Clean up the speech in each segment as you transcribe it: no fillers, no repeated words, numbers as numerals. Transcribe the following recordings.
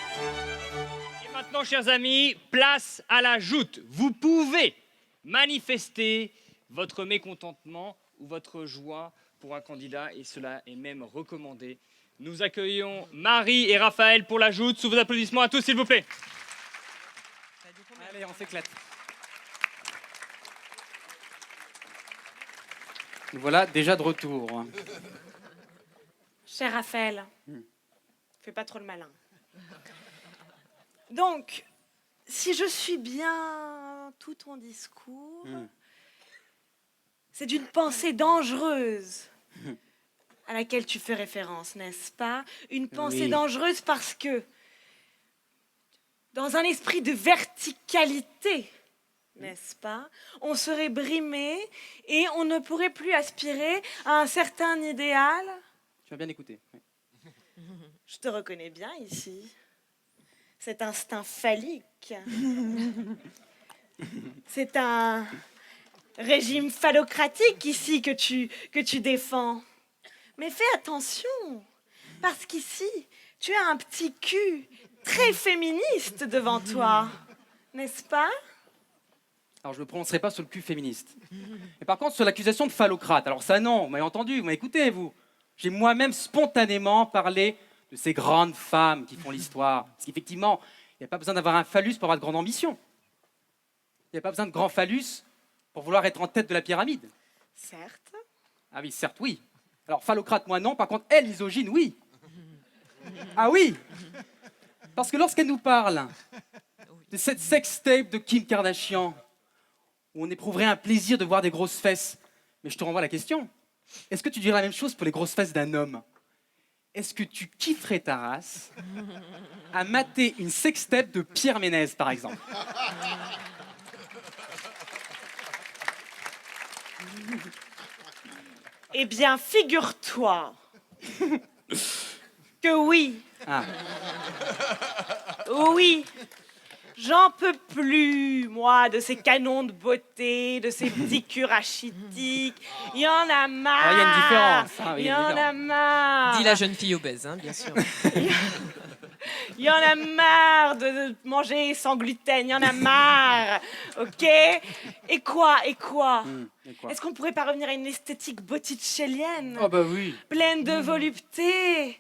Et maintenant, chers amis, place à la joute. Vous pouvez manifester votre mécontentement ou votre joie pour un candidat, et cela est même recommandé. Nous accueillons Marie et Raphaël pour la joute. Sous vos applaudissements à tous, s'il vous plaît. Allez, on s'éclate. Nous voilà déjà de retour. Cher Raphaël, fais pas trop le malin. Donc, si je suis bien tout ton discours, c'est d'une pensée dangereuse à laquelle tu fais référence, n'est-ce pas? Une pensée dangereuse parce que, dans un esprit de verticalité, n'est-ce pas, on serait brimé et on ne pourrait plus aspirer à un certain idéal. Tu m'as bien écouté. Oui. Je te reconnais bien ici. Cet instinct phallique. C'est un régime phallocratique ici que tu défends. Mais fais attention, parce qu'ici, tu as un petit cul très féministe devant toi, n'est-ce pas? Alors, je ne me prononcerai pas sur le cul féministe. Mais par contre, sur l'accusation de phallocrate, alors ça non, vous m'avez entendu, vous m'avez écouté, vous. J'ai moi-même spontanément parlé de ces grandes femmes qui font l'histoire. Parce qu'effectivement, il n'y a pas besoin d'avoir un phallus pour avoir de grandes ambitions. Il n'y a pas besoin de grand phallus pour vouloir être en tête de la pyramide. Certes. Ah oui, certes, oui. Alors, phallocrate, moi non. Par contre, elle, misogyne, oui. Ah oui. Parce que lorsqu'elle nous parle de cette sextape de Kim Kardashian, où on éprouverait un plaisir de voir des grosses fesses, mais je te renvoie la question. Est-ce que tu dirais la même chose pour les grosses fesses d'un homme? Est-ce que tu kifferais ta race à mater une sextape de Pierre Ménez, par exemple? Eh bien, figure-toi que oui. Ah. Oui. J'en peux plus, moi, de ces canons de beauté, de ces petits culs rachitiques. Il y en a marre. Ah, il y a une différence. Ah, oui, Il y en a marre. Dit la jeune fille obèse, hein, bien sûr. Il y en a marre de manger sans gluten. Il y en a marre. OK? Et quoi? Et quoi? Est-ce qu'on pourrait pas revenir à une esthétique botticellienne? Oh bah oui. Pleine de volupté.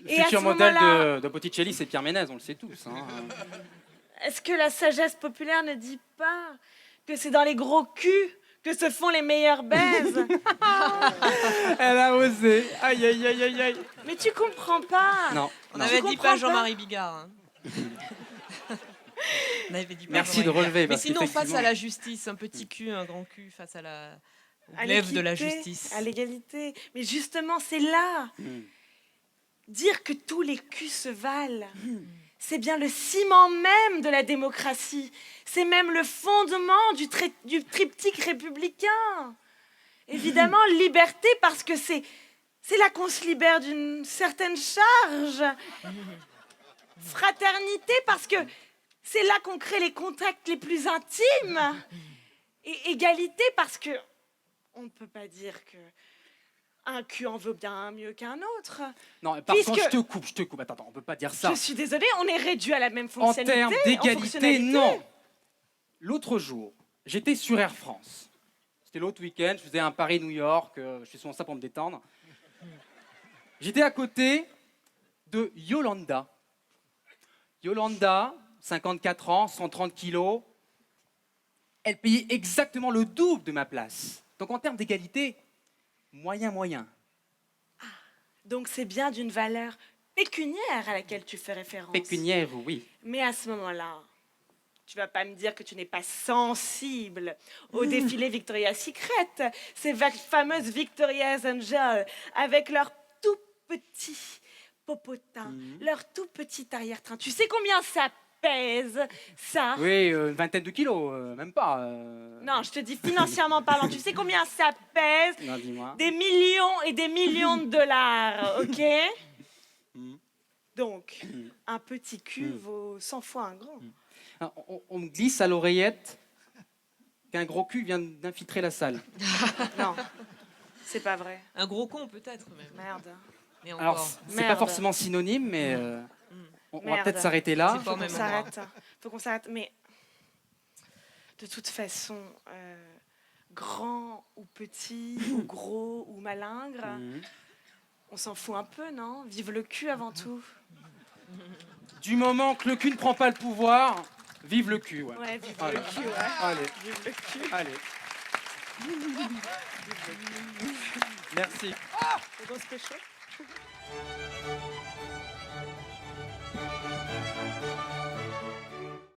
Le Et à futur ce modèle moment-là, de Botticelli, c'est Pierre Ménez, on le sait tous. Hein. est-ce que la sagesse populaire ne dit pas que c'est dans les gros culs que se font les meilleures baises? Elle a osé. Aïe, aïe, aïe, aïe, aïe. Mais tu comprends pas. Non. On non. avait Tu dit comprends pas pas Jean-Marie Bigard. Hein. On avait dit pas Merci de Jean-Marie relever. Bigard. Mais parce sinon, face qu'effectivement- à la justice, un petit cul, un grand cul, face à au À glaive de la l'équité, justice. à l'égalité. Mais justement, c'est là. Dire que tous les culs se valent, c'est bien le ciment même de la démocratie. C'est même le fondement du triptyque républicain. Évidemment, liberté, parce que c'est là qu'on se libère d'une certaine charge. Fraternité, parce que c'est là qu'on crée les contacts les plus intimes. Et égalité, parce que on ne peut pas dire que un cul en vaut bien mieux qu'un autre. Non, par Puisque- contre, je te coupe. Attends, on peut pas dire ça. Je suis désolée, on est réduit à la même En fonctionnalité. termes en d'égalité, fonctionnalité. non. L'autre jour, j'étais sur Air France. C'était l'autre week-end, je faisais un Paris-New York, je fais souvent ça pour me détendre. J'étais à côté de Yolanda. Yolanda, 54 ans, 130 kilos. Elle payait exactement le double de ma place. Donc en termes d'égalité, moyen. Donc c'est bien d'une valeur pécuniaire à laquelle tu fais référence. Pécuniaire, oui. Mais à ce moment-là, tu vas pas me dire que tu n'es pas sensible au défilé Victoria's Secret, ces fameuses Victoria's Angel, avec leur tout petit popotin, leur tout petit arrière-train. Tu sais combien ça pèse, ça? Oui, une vingtaine de kilos, même pas. Non, je te dis financièrement parlant. Tu sais combien ça pèse? Non, dis-moi. Des millions et des millions de dollars, ok? Donc, un petit cul vaut 100 fois un grand. Alors, on me glisse à l'oreillette qu'un gros cul vient d'infiltrer la salle. Non, c'est pas vrai. Un gros con peut-être même. Merde. Mais Alors, encore. c'est pas Merde. forcément synonyme, mais on va Merde. peut-être s'arrêter là. C'est pas Faut au qu'on même endroit. s'arrête. Faut qu'on s'arrête. Mais de toute façon, grand ou petit, ou gros ou malingre, Mhm. on s'en fout un peu, non? Vive le cul avant tout. Du moment que le cul ne prend pas le pouvoir, vive le cul. Ouais. Ouais, vive Allez. le cul, ouais. Allez, Vive le cul. allez. Merci. On se pécho.